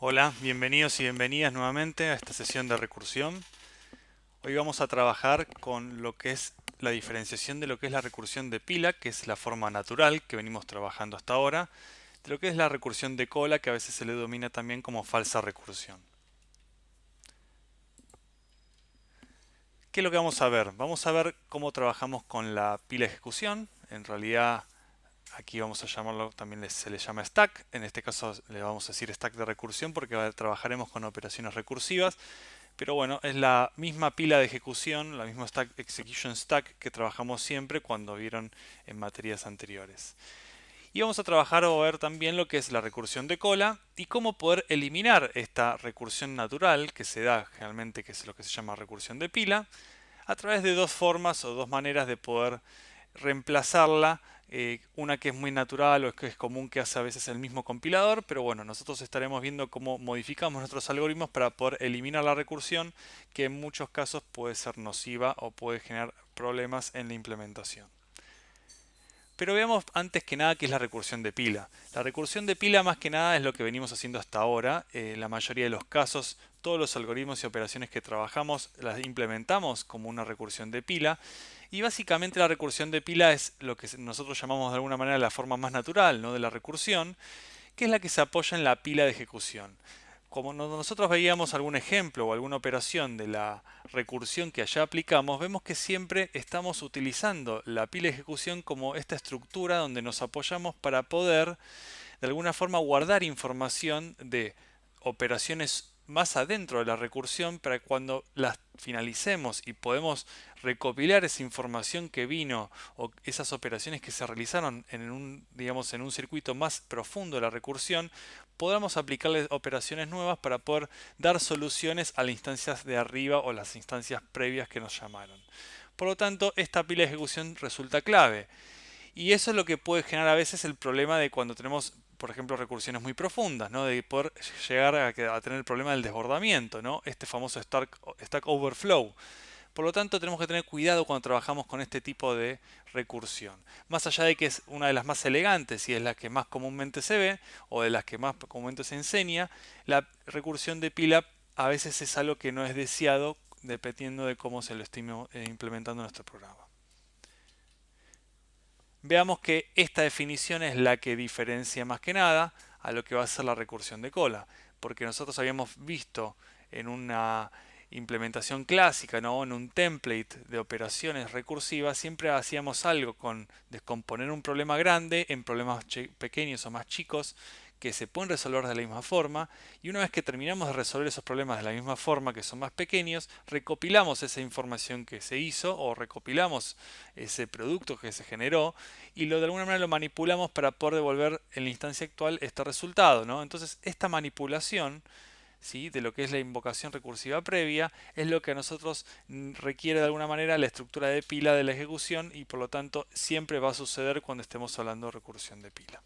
Hola, bienvenidos y bienvenidas nuevamente a esta sesión de recursión. Hoy vamos a trabajar con lo que es la diferenciación de lo que es la recursión de pila, que es la forma natural que venimos trabajando hasta ahora, de lo que es la recursión de cola, que a veces se le denomina también como falsa recursión. ¿Qué es lo que vamos a ver? Vamos a ver cómo trabajamos con la pila ejecución. En realidad aquí vamos a llamarlo, también se le llama stack. En este caso le vamos a decir stack de recursión porque trabajaremos con operaciones recursivas. Pero bueno, es la misma pila de ejecución, la misma stack, execution stack que trabajamos siempre cuando vieron en materias anteriores. Y vamos a trabajar o ver también lo que es la recursión de cola y cómo poder eliminar esta recursión natural que se da generalmente, que es lo que se llama recursión de pila, a través de dos formas o dos maneras de poder reemplazarla. Una que es muy natural o que es común que hace a veces el mismo compilador, pero bueno, nosotros estaremos viendo cómo modificamos nuestros algoritmos para poder eliminar la recursión, que en muchos casos puede ser nociva o puede generar problemas en la implementación. Pero veamos antes que nada qué es la recursión de pila. La recursión de pila más que nada es lo que venimos haciendo hasta ahora. En la mayoría de los casos, todos los algoritmos y operaciones que trabajamos las implementamos como una recursión de pila. Y básicamente la recursión de pila es lo que nosotros llamamos de alguna manera la forma más natural, ¿no?, de la recursión, que es la que se apoya en la pila de ejecución. Como nosotros veíamos algún ejemplo o alguna operación de la recursión que allá aplicamos, vemos que siempre estamos utilizando la pila de ejecución como esta estructura donde nos apoyamos para poder de alguna forma guardar información de operaciones más adentro de la recursión para cuando las finalicemos y podemos recopilar esa información que vino o esas operaciones que se realizaron en un, digamos, en un circuito más profundo de la recursión, podamos aplicarle operaciones nuevas para poder dar soluciones a las instancias de arriba o las instancias previas que nos llamaron. Por lo tanto, esta pila de ejecución resulta clave. Y eso es lo que puede generar a veces el problema de cuando tenemos, por ejemplo, recursiones muy profundas, ¿no? De poder llegar a tener el problema del desbordamiento, ¿no? Este famoso stack overflow. Por lo tanto, tenemos que tener cuidado cuando trabajamos con este tipo de recursión. Más allá de que es una de las más elegantes y es la que más comúnmente se ve, o de las que más comúnmente se enseña, la recursión de pila a veces es algo que no es deseado dependiendo de cómo se lo estemos implementando en nuestro programa. Veamos que esta definición es la que diferencia más que nada a lo que va a ser la recursión de cola, porque nosotros habíamos visto en una implementación clásica, ¿no?, en un template de operaciones recursivas, siempre hacíamos algo con descomponer un problema grande en problemas pequeños o más chicos que se pueden resolver de la misma forma, y una vez que terminamos de resolver esos problemas de la misma forma, que son más pequeños, recopilamos esa información que se hizo o recopilamos ese producto que se generó y de alguna manera lo manipulamos para poder devolver en la instancia actual este resultado, ¿no? Entonces esta manipulación, ¿sí?, de lo que es la invocación recursiva previa es lo que a nosotros requiere de alguna manera la estructura de pila de la ejecución y por lo tanto siempre va a suceder cuando estemos hablando de recursión de pila.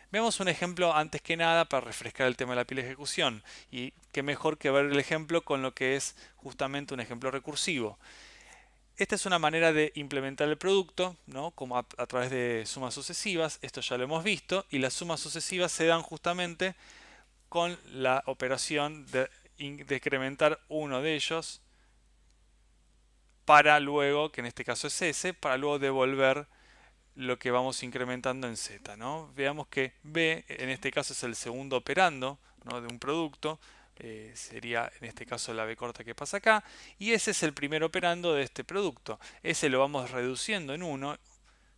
Veamos un ejemplo antes que nada para refrescar el tema de la pila de ejecución, y qué mejor que ver el ejemplo con lo que es justamente un ejemplo recursivo. Esta es una manera de implementar el producto, ¿no?, como a través de sumas sucesivas. Esto ya lo hemos visto, y las sumas sucesivas se dan justamente con la operación de decrementar uno de ellos para luego, que en este caso es S, para luego devolver lo que vamos incrementando en Z, ¿no? Veamos que B en este caso es el segundo operando, ¿no?, de un producto. Sería en este caso la B corta que pasa acá, y ese es el primer operando de este producto. Ese lo vamos reduciendo en 1,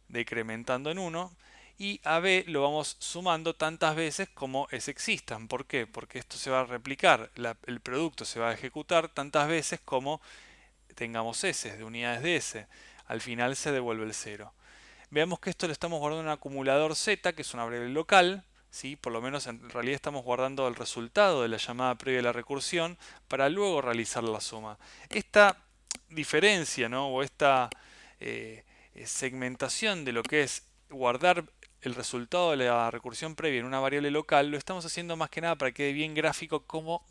decrementando en 1, y a B lo vamos sumando tantas veces como S existan. ¿Por qué? Porque esto se va a replicar, el producto se va a ejecutar tantas veces como tengamos S de unidades de S. Al final se devuelve el 0. Veamos que esto lo estamos guardando en un acumulador Z, que es una variable local, ¿sí? Por lo menos en realidad estamos guardando el resultado de la llamada previa de la recursión para luego realizar la suma. Esta diferencia, ¿no?, o esta eh, segmentación de lo que es guardar el resultado de la recursión previa en una variable local, lo estamos haciendo más que nada para que quede bien gráfico cómo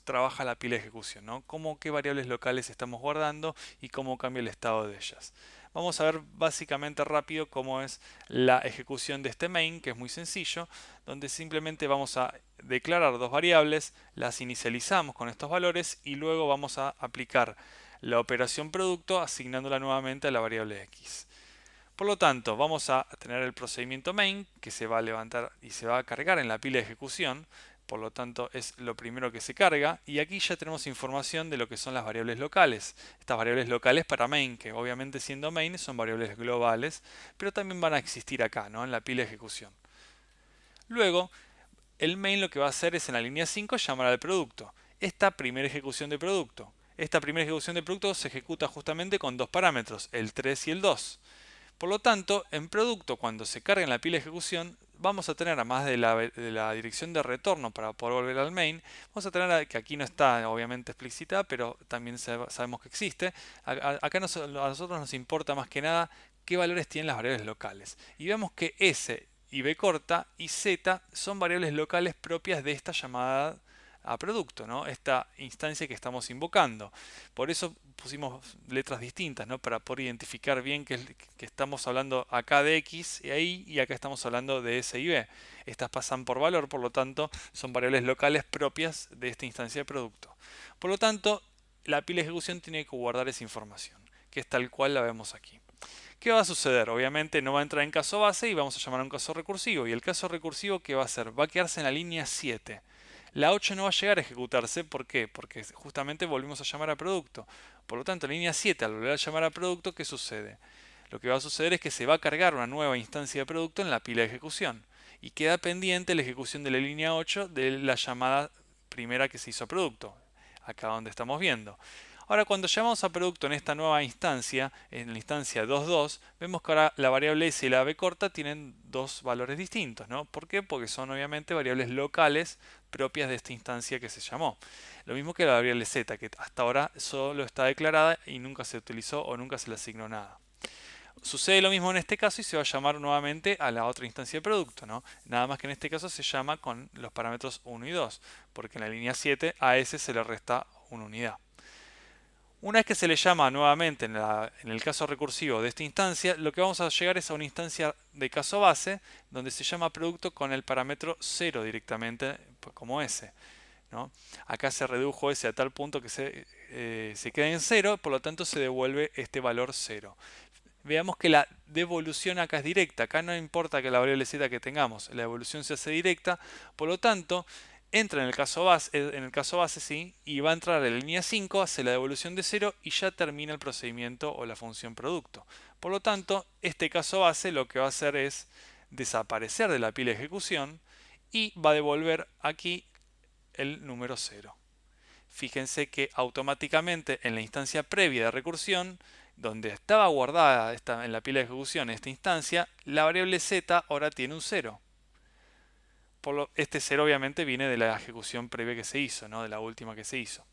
trabaja la pila de ejecución, ¿no? Qué variables locales estamos guardando y cómo cambia el estado de ellas. Vamos a ver básicamente rápido cómo es la ejecución de este main, que es muy sencillo, donde simplemente vamos a declarar dos variables, las inicializamos con estos valores y luego vamos a aplicar la operación producto asignándola nuevamente a la variable x. Por lo tanto, vamos a tener el procedimiento main que se va a levantar y se va a cargar en la pila de ejecución. Por lo tanto, es lo primero que se carga. Y aquí ya tenemos información de lo que son las variables locales. Estas variables locales para main, que obviamente siendo main son variables globales, pero también van a existir acá, ¿no? En la pila de ejecución. Luego, el main lo que va a hacer es en la línea 5 llamar al producto. Esta primera ejecución de producto. Esta primera ejecución de producto se ejecuta justamente con dos parámetros, el 3 y el 2. Por lo tanto, en producto, cuando se carga en la pila de ejecución, vamos a tener, además de la dirección de retorno para poder volver al main, vamos a tener, que aquí no está obviamente explícita, pero también sabemos que existe. Acá a nosotros nos importa más que nada qué valores tienen las variables locales. Y vemos que S y B corta y Z son variables locales propias de esta llamada a producto, ¿no? Esta instancia que estamos invocando. Por eso pusimos letras distintas, ¿no? Para poder identificar bien que estamos hablando acá de X y ahí, y acá estamos hablando de S y B. Estas pasan por valor, por lo tanto son variables locales propias de esta instancia de producto. Por lo tanto, la pila de ejecución tiene que guardar esa información, que es tal cual la vemos aquí. ¿Qué va a suceder? Obviamente no va a entrar en caso base y vamos a llamar a un caso recursivo. Y el caso recursivo, ¿qué va a hacer? Va a quedarse en la línea 7. La 8 no va a llegar a ejecutarse. ¿Por qué? Porque justamente volvimos a llamar a producto. Por lo tanto, en línea 7, al volver a llamar a producto, ¿qué sucede? Lo que va a suceder es que se va a cargar una nueva instancia de producto en la pila de ejecución. Y queda pendiente la ejecución de la línea 8 de la llamada primera que se hizo a producto. Acá donde estamos viendo. Ahora, cuando llamamos a producto en esta nueva instancia, en la instancia 2.2, vemos que ahora la variable S y la B corta tienen dos valores distintos, ¿no? ¿Por qué? Porque son obviamente variables locales propias de esta instancia que se llamó. Lo mismo que la variable Z, que hasta ahora solo está declarada y nunca se utilizó o nunca se le asignó nada. Sucede lo mismo en este caso y se va a llamar nuevamente a la otra instancia de producto, ¿no? Nada más que en este caso se llama con los parámetros 1 y 2, porque en la línea 7 a S se le resta una unidad. Una vez que se le llama nuevamente en el caso recursivo de esta instancia, lo que vamos a llegar es a una instancia de caso base donde se llama producto con el parámetro 0 directamente como S, ¿no? Acá se redujo S a tal punto que se queda en 0, por lo tanto se devuelve este valor 0. Veamos que la devolución acá es directa, acá no importa que la variable z que tengamos, la devolución se hace directa, por lo tanto entra en el caso base sí, y va a entrar a la línea 5, hace la devolución de 0 y ya termina el procedimiento o la función producto. Por lo tanto, este caso base lo que va a hacer es desaparecer de la pila de ejecución y va a devolver aquí el número 0. Fíjense que automáticamente en la instancia previa de recursión, donde estaba guardada en la pila de ejecución esta instancia, la variable z ahora tiene un 0. Este 0 obviamente viene de la ejecución previa que se hizo, ¿no? De la última que se hizo.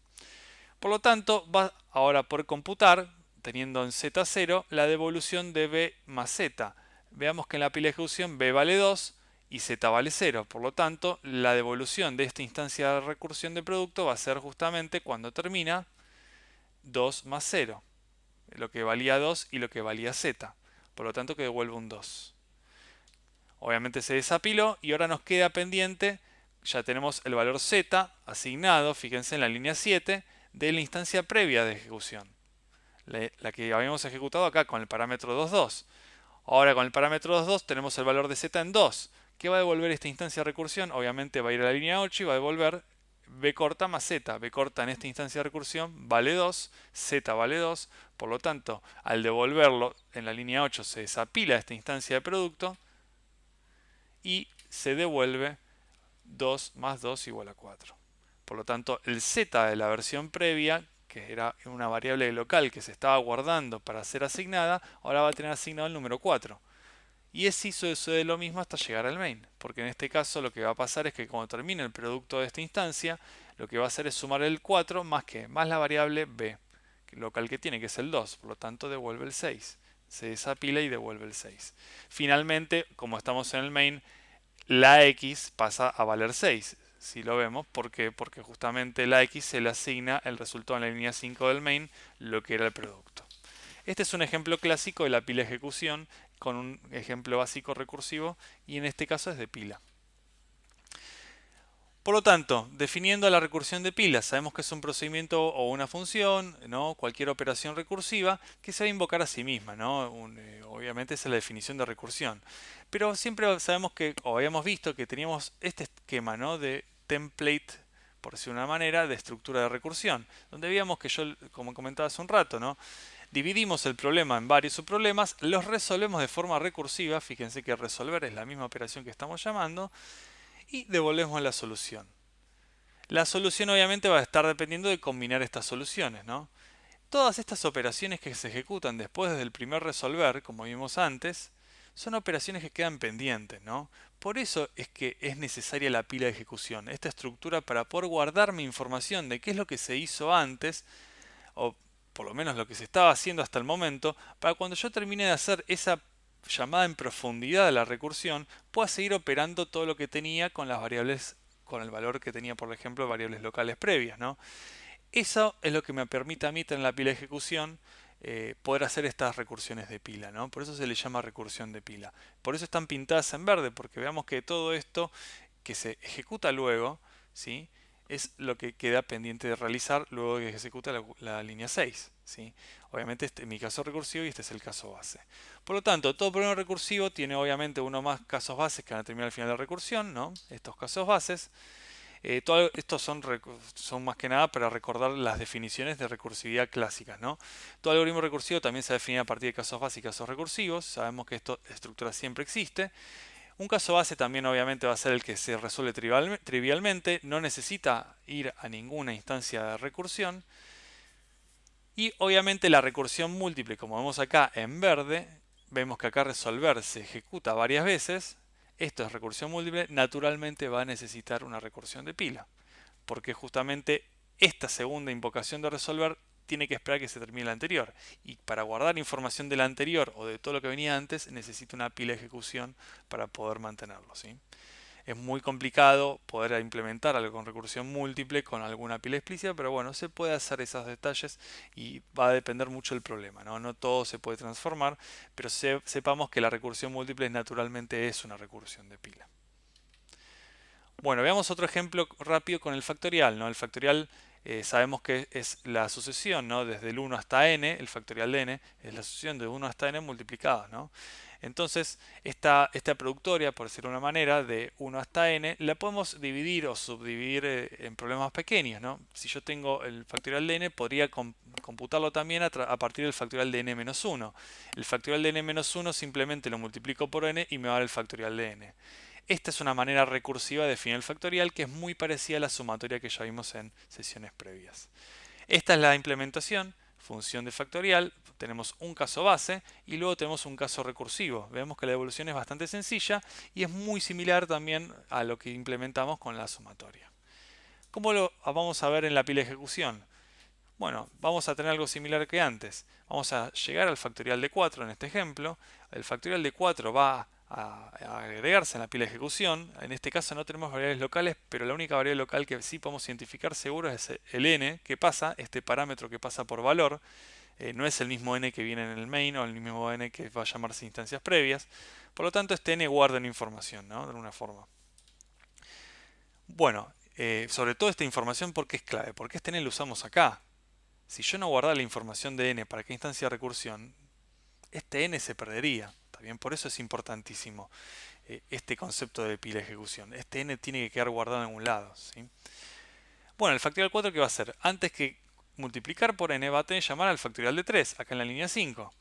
Por lo tanto, va ahora por computar, teniendo en z0, la devolución de b más z. Veamos que en la pila de ejecución b vale 2 y z vale 0. Por lo tanto, la devolución de esta instancia de recursión de producto va a ser justamente cuando termina 2 más 0. Lo que valía 2 y lo que valía z. Por lo tanto, que devuelve un 2. Obviamente se desapiló y ahora nos queda pendiente, ya tenemos el valor z asignado, fíjense en la línea 7, de la instancia previa de ejecución. La que habíamos ejecutado acá con el parámetro 2.2. Ahora con el parámetro 2.2 tenemos el valor de z en 2. ¿Qué va a devolver esta instancia de recursión? Obviamente va a ir a la línea 8 y va a devolver b corta más z. B corta en esta instancia de recursión vale 2, z vale 2. Por lo tanto, al devolverlo en la línea 8 se desapila esta instancia de producto y se devuelve 2 más 2 igual a 4. Por lo tanto, el z de la versión previa, que era una variable local que se estaba guardando para ser asignada, ahora va a tener asignado el número 4. Y así sucede lo mismo hasta llegar al main, porque en este caso lo que va a pasar es que cuando termine el producto de esta instancia, lo que va a hacer es sumar el 4 más la variable b, local que tiene, que es el 2, por lo tanto devuelve el 6. Se desapila y devuelve el 6. Finalmente, como estamos en el main, la x pasa a valer 6. Si lo vemos, ¿por qué? Porque justamente la x se le asigna el resultado en la línea 5 del main, lo que era el producto. Este es un ejemplo clásico de la pila de ejecución con un ejemplo básico recursivo y en este caso es de pila. Por lo tanto, definiendo la recursión de pila, sabemos que es un procedimiento o una función, ¿no? Cualquier operación recursiva que se va a invocar a sí misma, ¿no? Obviamente esa es la definición de recursión. Pero siempre sabemos que, o habíamos visto que teníamos este esquema, ¿no? De template, por decirlo de una manera, de estructura de recursión, donde veíamos que yo, como comentaba hace un rato, ¿no? Dividimos el problema en varios subproblemas, los resolvemos de forma recursiva, fíjense que resolver es la misma operación que estamos llamando, y devolvemos la solución. La solución obviamente va a estar dependiendo de combinar estas soluciones, ¿no? Todas estas operaciones que se ejecutan después del primer resolver, como vimos antes, son operaciones que quedan pendientes, ¿no? Por eso es que es necesaria la pila de ejecución, esta estructura para poder guardar mi información de qué es lo que se hizo antes, o por lo menos lo que se estaba haciendo hasta el momento, para cuando yo termine de hacer esa llamada en profundidad de la recursión, pueda seguir operando todo lo que tenía con las variables, con el valor que tenía, por ejemplo, variables locales previas, ¿no? Eso es lo que me permite a mí tener la pila de ejecución, poder hacer estas recursiones de pila, ¿no? Por eso se le llama recursión de pila. Por eso están pintadas en verde, porque veamos que todo esto que se ejecuta luego, ¿sí? Es lo que queda pendiente de realizar luego de que se ejecuta la línea 6, ¿sí? Obviamente este es mi caso recursivo y este es el caso base. Por lo tanto, todo problema recursivo tiene obviamente uno más casos bases que van a terminar al final de la recursión, ¿no? Estos casos bases. Todo estos son más que nada para recordar las definiciones de recursividad clásicas, ¿no? Todo algoritmo recursivo también se define a partir de casos bases y casos recursivos. Sabemos que esta estructura siempre existe. Un caso base también obviamente va a ser el que se resuelve trivialmente, no necesita ir a ninguna instancia de recursión. Y obviamente la recursión múltiple, como vemos acá en verde, vemos que acá resolver se ejecuta varias veces. Esto es recursión múltiple, naturalmente va a necesitar una recursión de pila, porque justamente esta segunda invocación de resolver tiene que esperar que se termine la anterior. Y para guardar información de la anterior o de todo lo que venía antes, necesita una pila de ejecución para poder mantenerlo, ¿sí? Es muy complicado poder implementar algo con recursión múltiple con alguna pila explícita, pero bueno, se puede hacer esos detalles y va a depender mucho del problema, ¿no? No todo se puede transformar, pero sepamos que la recursión múltiple naturalmente es una recursión de pila. Bueno, veamos otro ejemplo rápido con el factorial, ¿no? El factorial sabemos que es la sucesión, ¿no? Desde el 1 hasta n, el factorial de n es la sucesión de 1 hasta n multiplicados, ¿no? Entonces, esta productoria, por decirlo de una manera, de 1 hasta n, la podemos dividir o subdividir en problemas pequeños, ¿no? Si yo tengo el factorial de n, podría computarlo también a partir del factorial de n menos 1. El factorial de n menos 1 simplemente lo multiplico por n y me va a dar el factorial de n. Esta es una manera recursiva de definir el factorial que es muy parecida a la sumatoria que ya vimos en sesiones previas. Esta es la implementación, función de factorial, tenemos un caso base y luego tenemos un caso recursivo. Vemos que la devolución es bastante sencilla y es muy similar también a lo que implementamos con la sumatoria. ¿Cómo lo vamos a ver en la pila de ejecución? Bueno, vamos a tener algo similar que antes. Vamos a llegar al factorial de 4 en este ejemplo. El factorial de 4 va a agregarse en la pila de ejecución. En este caso no tenemos variables locales, pero la única variable local que sí podemos identificar seguro es el n que pasa, este parámetro que pasa por valor. No es el mismo n que viene en el main o el mismo n que va a llamarse instancias previas. Por lo tanto, este n guarda una información, ¿no? De alguna forma. Bueno, sobre todo esta información, ¿por qué es clave? Porque este n lo usamos acá. Si yo no guardara la información de n para cada instancia de recursión, este n se perdería. También por eso es importantísimo este concepto de pila de ejecución. Este n tiene que quedar guardado en algún lado, ¿sí? Bueno, el factorial 4, ¿qué va a hacer? Antes que multiplicar por n, va a tener que llamar al factorial de 3, acá en la línea 5.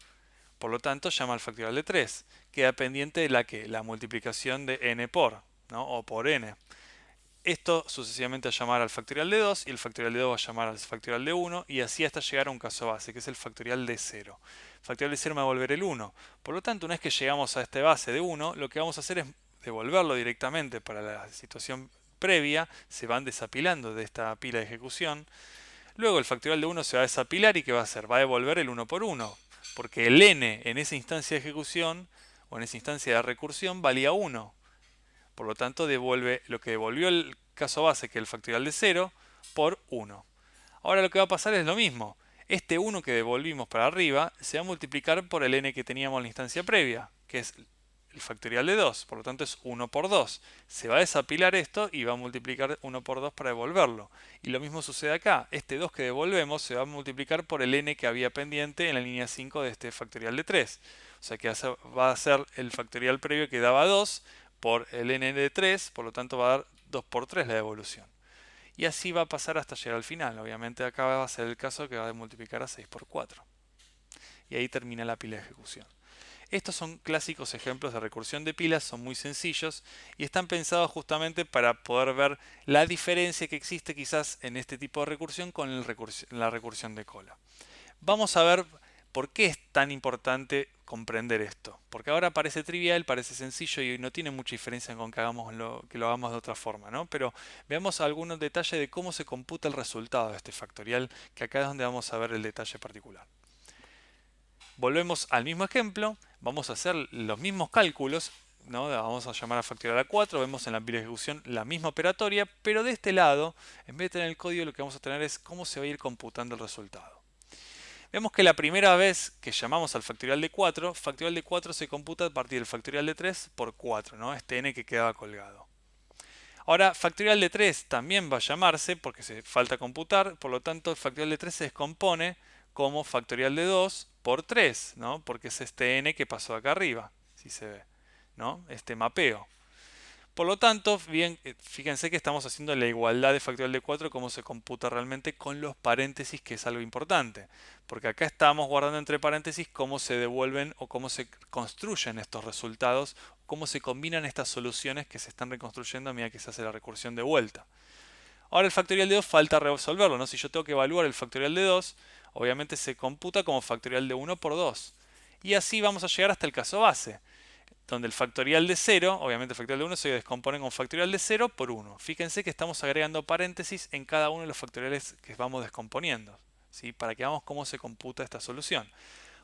Por lo tanto, llama al factorial de 3. Queda pendiente de la multiplicación de n por, ¿no? O por n. Esto sucesivamente a llamar al factorial de 2 y el factorial de 2 va a llamar al factorial de 1 y así hasta llegar a un caso base que es el factorial de 0. El factorial de 0 me va a devolver el 1. Por lo tanto, una vez que llegamos a este base de 1, lo que vamos a hacer es devolverlo directamente para la situación previa. Se van desapilando de esta pila de ejecución. Luego el factorial de 1 se va a desapilar y ¿qué va a hacer? Va a devolver el 1 por 1. Porque el n en esa instancia de ejecución o en esa instancia de recursión valía 1. Por lo tanto, devuelve lo que devolvió el caso base, que es el factorial de 0, por 1. Ahora lo que va a pasar es lo mismo. Este 1 que devolvimos para arriba se va a multiplicar por el n que teníamos en la instancia previa, que es el factorial de 2, por lo tanto es 1 por 2. Se va a desapilar esto y va a multiplicar 1 por 2 para devolverlo. Y lo mismo sucede acá, este 2 que devolvemos se va a multiplicar por el n que había pendiente en la línea 5 de este factorial de 3. O sea que va a ser el factorial previo que daba 2 por el n de 3, por lo tanto va a dar 2 por 3 la devolución. Y así va a pasar hasta llegar al final. Obviamente acá va a ser el caso que va a multiplicar a 6 por 4. Y ahí termina la pila de ejecución. Estos son clásicos ejemplos de recursión de pilas, son muy sencillos y están pensados justamente para poder ver la diferencia que existe quizás en este tipo de recursión con la recursión de cola. Vamos a ver por qué es tan importante comprender esto. Porque ahora parece trivial, parece sencillo y no tiene mucha diferencia con que lo hagamos de otra forma, ¿no? Pero veamos algunos detalles de cómo se computa el resultado de este factorial, que acá es donde vamos a ver el detalle particular. Volvemos al mismo ejemplo, vamos a hacer los mismos cálculos, ¿no? Vamos a llamar a factorial a 4, vemos en la pila de ejecución la misma operatoria, pero de este lado, en vez de tener el código, lo que vamos a tener es cómo se va a ir computando el resultado. Vemos que la primera vez que llamamos al factorial de 4 se computa a partir del factorial de 3 por 4, ¿no? Este n que quedaba colgado. Ahora, factorial de 3 también va a llamarse porque se falta computar, por lo tanto el factorial de 3 se descompone como factorial de 2 por 3, ¿no? Porque es este n que pasó acá arriba, si se ve, ¿no? Este mapeo. Por lo tanto, bien, fíjense que estamos haciendo la igualdad de factorial de 4 cómo se computa realmente con los paréntesis, que es algo importante. Porque acá estamos guardando entre paréntesis cómo se devuelven o cómo se construyen estos resultados, cómo se combinan estas soluciones que se están reconstruyendo a medida que se hace la recursión de vuelta. Ahora el factorial de 2 falta resolverlo, ¿no? Si yo tengo que evaluar el factorial de 2, obviamente se computa como factorial de 1 por 2. Y así vamos a llegar hasta el caso base, donde el factorial de 0, obviamente el factorial de 1 se descompone con factorial de 0 por 1. Fíjense que estamos agregando paréntesis en cada uno de los factoriales que vamos descomponiendo, ¿sí? Para que veamos cómo se computa esta solución.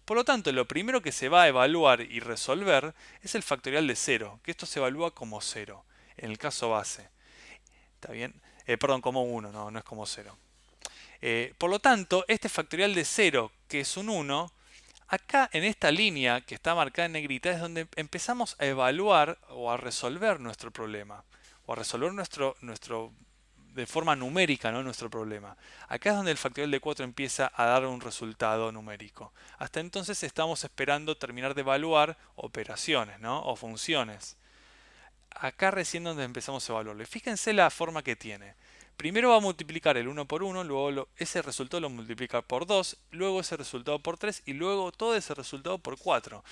Por lo tanto, lo primero que se va a evaluar y resolver es el factorial de 0, que esto se evalúa como 0, en el caso base. ¿Está bien? Perdón, como 1, no es como 0. Por lo tanto, este factorial de 0, que es un 1, acá en esta línea que está marcada en negrita es donde empezamos a evaluar o a resolver nuestro problema. O a resolver de forma numérica, ¿no? Nuestro problema. Acá es donde el factorial de 4 empieza a dar un resultado numérico. Hasta entonces estamos esperando terminar de evaluar operaciones, ¿no? O funciones. Acá recién donde empezamos a evaluarlo. Fíjense la forma que tiene. Primero va a multiplicar el 1 por 1, luego ese resultado lo multiplica por 2, luego ese resultado por 3 y luego todo ese resultado por 4.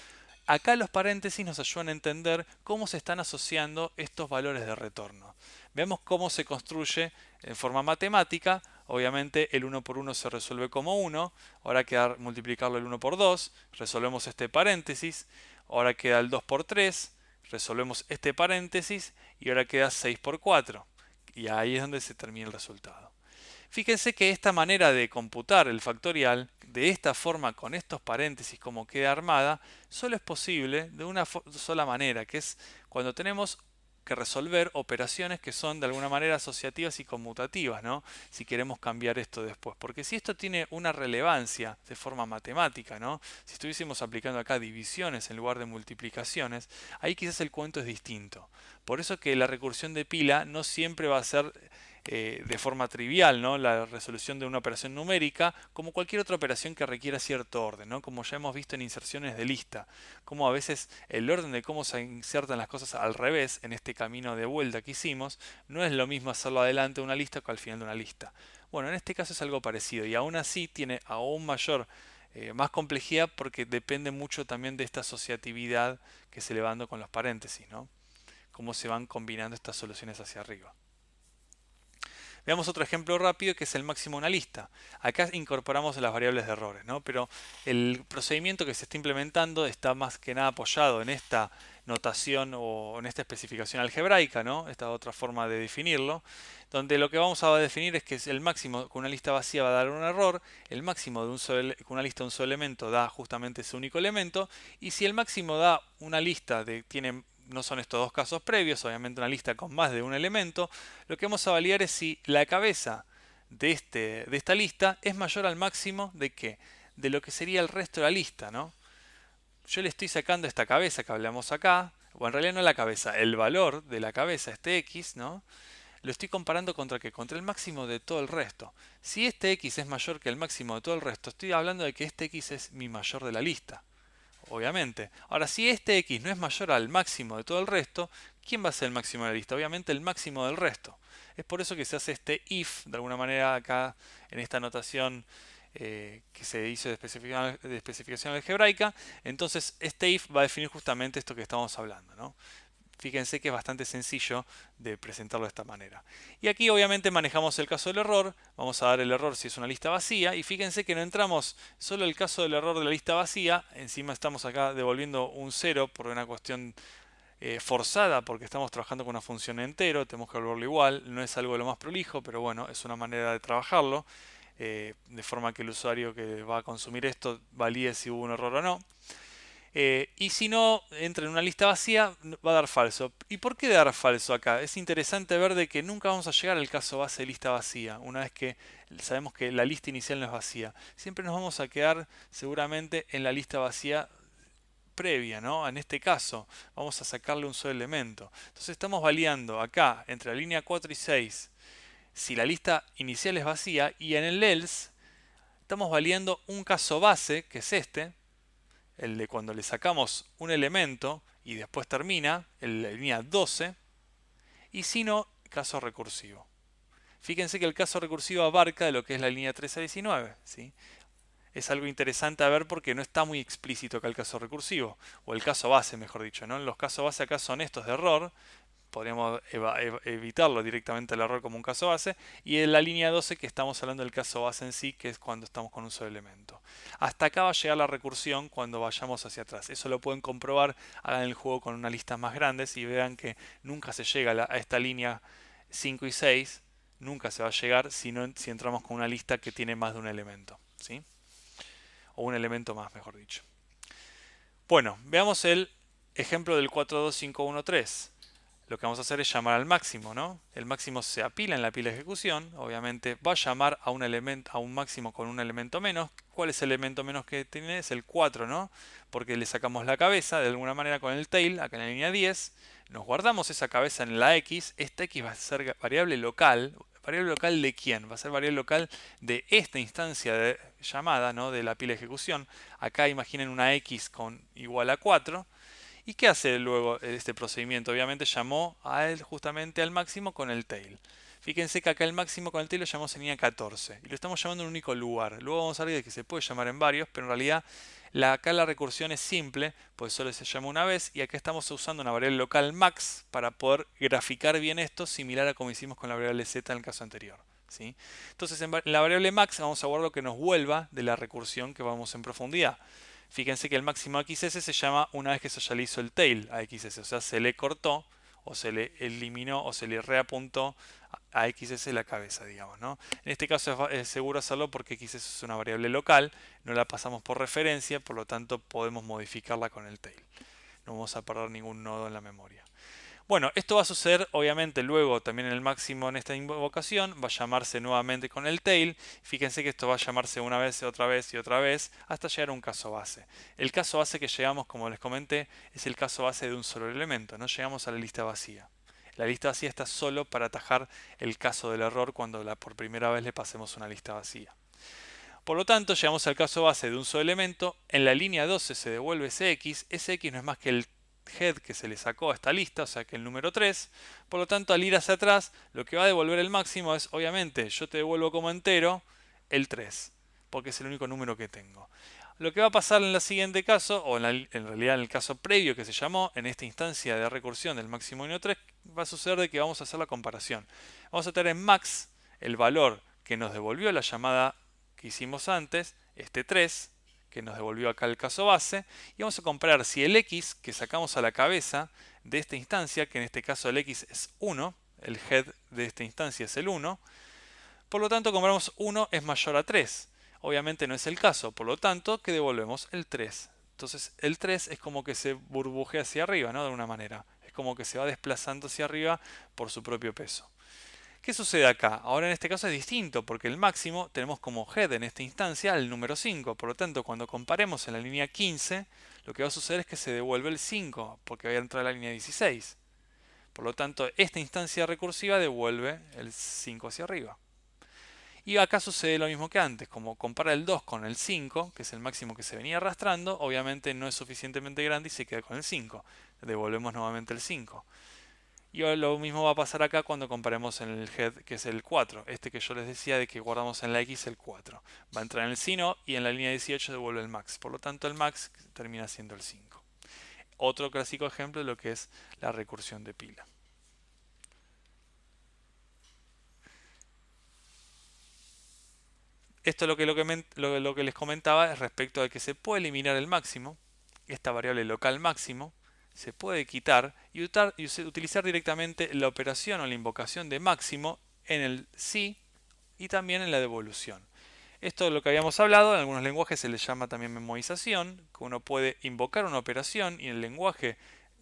Acá los paréntesis nos ayudan a entender cómo se están asociando estos valores de retorno. Vemos cómo se construye en forma matemática. Obviamente el 1 por 1 se resuelve como 1. Ahora queda multiplicarlo el 1 por 2. Resolvemos este paréntesis. Ahora queda el 2 por 3. Resolvemos este paréntesis. Y ahora queda 6 por 4. Y ahí es donde se termina el resultado. Fíjense que esta manera de computar el factorial, de esta forma, con estos paréntesis como queda armada, solo es posible de una sola manera, que es cuando tenemos que resolver operaciones que son de alguna manera asociativas y conmutativas, ¿no? Si queremos cambiar esto después. Porque si esto tiene una relevancia de forma matemática, ¿no? Si estuviésemos aplicando acá divisiones en lugar de multiplicaciones, ahí quizás el cuento es distinto. Por eso que la recursión de pila no siempre va a ser de forma trivial, ¿no? La resolución de una operación numérica, como cualquier otra operación que requiera cierto orden, ¿no? Como ya hemos visto en inserciones de lista, como a veces el orden de cómo se insertan las cosas al revés en este camino de vuelta que hicimos, no es lo mismo hacerlo adelante de una lista que al final de una lista. Bueno, en este caso es algo parecido y aún así tiene aún mayor más complejidad porque depende mucho también de esta asociatividad que se le va dando con los paréntesis, ¿no? Cómo se van combinando estas soluciones hacia arriba. Veamos otro ejemplo rápido que es el máximo de una lista. Acá incorporamos las variables de errores, ¿no? Pero el procedimiento que se está implementando está más que nada apoyado en esta notación o en esta especificación algebraica, ¿no? Esta otra forma de definirlo, donde lo que vamos a definir es que el máximo con una lista vacía va a dar un error, el máximo con una lista de un solo elemento da justamente ese único elemento, y si el máximo da una lista no son estos dos casos previos, obviamente una lista con más de un elemento, lo que vamos a validar es si la cabeza de esta lista es mayor al máximo de ¿qué? De lo que sería el resto de la lista, ¿no? Yo le estoy sacando esta cabeza que hablamos acá, o en realidad no la cabeza, el valor de la cabeza, este x, ¿no? Lo estoy comparando contra qué, contra el máximo de todo el resto. Si este x es mayor que el máximo de todo el resto, estoy hablando de que este x es mi mayor de la lista, obviamente. Ahora, si este x no es mayor al máximo de todo el resto, ¿quién va a ser el máximo de la lista? Obviamente el máximo del resto. Es por eso que se hace este if, de alguna manera acá en esta notación que se hizo de especificación algebraica. Entonces este if va a definir justamente esto que estamos hablando, ¿no? Fíjense que es bastante sencillo de presentarlo de esta manera. Y aquí obviamente manejamos el caso del error. Vamos a dar el error si es una lista vacía. Y fíjense que no entramos solo el caso del error de la lista vacía. Encima estamos acá devolviendo un 0 por una cuestión forzada, porque estamos trabajando con una función entero. Tenemos que volverlo igual. No es algo de lo más prolijo, pero bueno, es una manera de trabajarlo. De forma que el usuario que va a consumir esto valide si hubo un error o no. Y si no entra en una lista vacía, va a dar falso. ¿Y por qué dar falso acá? Es interesante ver de que nunca vamos a llegar al caso base de lista vacía, una vez que sabemos que la lista inicial no es vacía. Siempre nos vamos a quedar seguramente en la lista vacía previa, ¿no? En este caso, vamos a sacarle un solo elemento. Entonces estamos validando acá, entre la línea 4 y 6, si la lista inicial es vacía, y en el else estamos validando un caso base, que es este, el de cuando le sacamos un elemento y después termina, en la línea 12, y si no, caso recursivo. Fíjense que el caso recursivo abarca de lo que es la línea 13 a 19, ¿sí? Es algo interesante a ver porque no está muy explícito acá el caso recursivo, o el caso base, mejor dicho, ¿no? Los casos base acá son estos de error, podríamos evitarlo directamente el error como un caso base, y en la línea 12 que estamos hablando del caso base en sí, que es cuando estamos con un solo elemento. Hasta acá va a llegar la recursión cuando vayamos hacia atrás. Eso lo pueden comprobar, hagan el juego con unas listas más grandes y vean que nunca se llega a esta línea 5 y 6, nunca se va a llegar si entramos con una lista que tiene más de un elemento, ¿sí? O un elemento más, mejor dicho. Bueno, veamos el ejemplo del 42513. Lo que vamos a hacer es llamar al máximo, ¿no? El máximo se apila en la pila de ejecución, obviamente va a llamar a un elemento, a un máximo con un elemento menos. ¿Cuál es el elemento menos que tiene? Es el 4, ¿no? Porque le sacamos la cabeza de alguna manera con el tail, acá en la línea 10. Nos guardamos esa cabeza en la x. Esta x va a ser variable local. ¿Variable local de quién? Va a ser variable local de esta instancia de llamada, ¿no? De la pila de ejecución. Acá imaginen una x con igual a 4. ¿Y qué hace luego este procedimiento? Obviamente llamó a él justamente al máximo con el tail. Fíjense que acá el máximo con el tail lo llamamos en línea 14 y lo estamos llamando en un único lugar. Luego vamos a ver que se puede llamar en varios, pero en realidad acá la recursión es simple, pues solo se llama una vez y acá estamos usando una variable local max para poder graficar bien esto, similar a como hicimos con la variable z en el caso anterior, ¿sí? Entonces en la variable max vamos a guardar lo que nos vuelva de la recursión que vamos en profundidad. Fíjense que el máximo XS se llama una vez que se ya le hizo el tail a XS, o sea, se le cortó o se le eliminó o se le reapuntó a XS la cabeza, digamos, ¿no? En este caso es seguro hacerlo porque XS es una variable local, no la pasamos por referencia, por lo tanto podemos modificarla con el tail. No vamos a perder ningún nodo en la memoria. Bueno, esto va a suceder obviamente luego también en el máximo en esta invocación, va a llamarse nuevamente con el tail. Fíjense que esto va a llamarse una vez, otra vez y otra vez hasta llegar a un caso base. El caso base que llegamos, como les comenté, es el caso base de un solo elemento, no llegamos a la lista vacía. La lista vacía está solo para atajar el caso del error cuando por primera vez le pasemos una lista vacía. Por lo tanto, llegamos al caso base de un solo elemento. En la línea 12 se devuelve ese x. Ese x no es más que el head que se le sacó a esta lista, o sea que el número 3. Por lo tanto, al ir hacia atrás, lo que va a devolver el máximo es, obviamente, yo te devuelvo como entero el 3, porque es el único número que tengo. Lo que va a pasar en el siguiente caso, o en realidad en el caso previo que se llamó, en esta instancia de recursión del máximo y no 3, va a suceder de que vamos a hacer la comparación. Vamos a tener en max el valor que nos devolvió la llamada que hicimos antes, este 3, que nos devolvió acá el caso base, y vamos a comparar si el x que sacamos a la cabeza de esta instancia, que en este caso el x es 1, el head de esta instancia es el 1, por lo tanto comparamos 1 es mayor a 3. Obviamente no es el caso, por lo tanto que devolvemos el 3. Entonces el 3 es como que se burbujea hacia arriba, ¿no? De alguna manera. Es como que se va desplazando hacia arriba por su propio peso. ¿Qué sucede acá? Ahora en este caso es distinto porque el máximo tenemos como head en esta instancia el número 5. Por lo tanto, cuando comparemos en la línea 15, lo que va a suceder es que se devuelve el 5 porque va a entrar a la línea 16. Por lo tanto, esta instancia recursiva devuelve el 5 hacia arriba. Y acá sucede lo mismo que antes, como compara el 2 con el 5, que es el máximo que se venía arrastrando, obviamente no es suficientemente grande y se queda con el 5. Devolvemos nuevamente el 5. Y lo mismo va a pasar acá cuando comparemos en el head, que es el 4. Este que yo les decía de que guardamos en la X el 4. Va a entrar en el sino y en la línea 18 devuelve el max. Por lo tanto, el max termina siendo el 5. Otro clásico ejemplo de lo que es la recursión de pila. Esto es lo que les comentaba es respecto a que se puede eliminar el máximo, esta variable local máximo, se puede quitar y utilizar directamente la operación o la invocación de máximo en el sí y también en la devolución. Esto es lo que habíamos hablado, en algunos lenguajes se le llama también memorización, que uno puede invocar una operación y el lenguaje,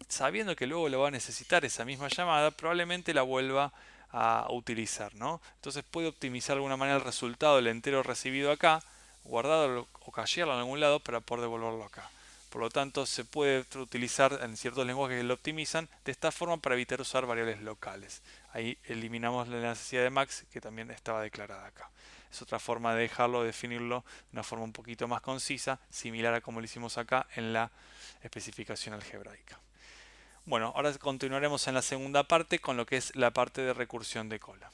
sabiendo que luego lo va a necesitar esa misma llamada, probablemente la vuelva a utilizar, ¿no? Entonces puede optimizar de alguna manera el resultado del entero recibido acá, guardarlo o cachearlo en algún lado para poder devolverlo acá. Por lo tanto, se puede utilizar en ciertos lenguajes que lo optimizan de esta forma para evitar usar variables locales. Ahí eliminamos la necesidad de max que también estaba declarada acá. Es otra forma de dejarlo, de definirlo de una forma un poquito más concisa, similar a como lo hicimos acá en la especificación algebraica. Bueno, ahora continuaremos en la segunda parte con lo que es la parte de recursión de cola.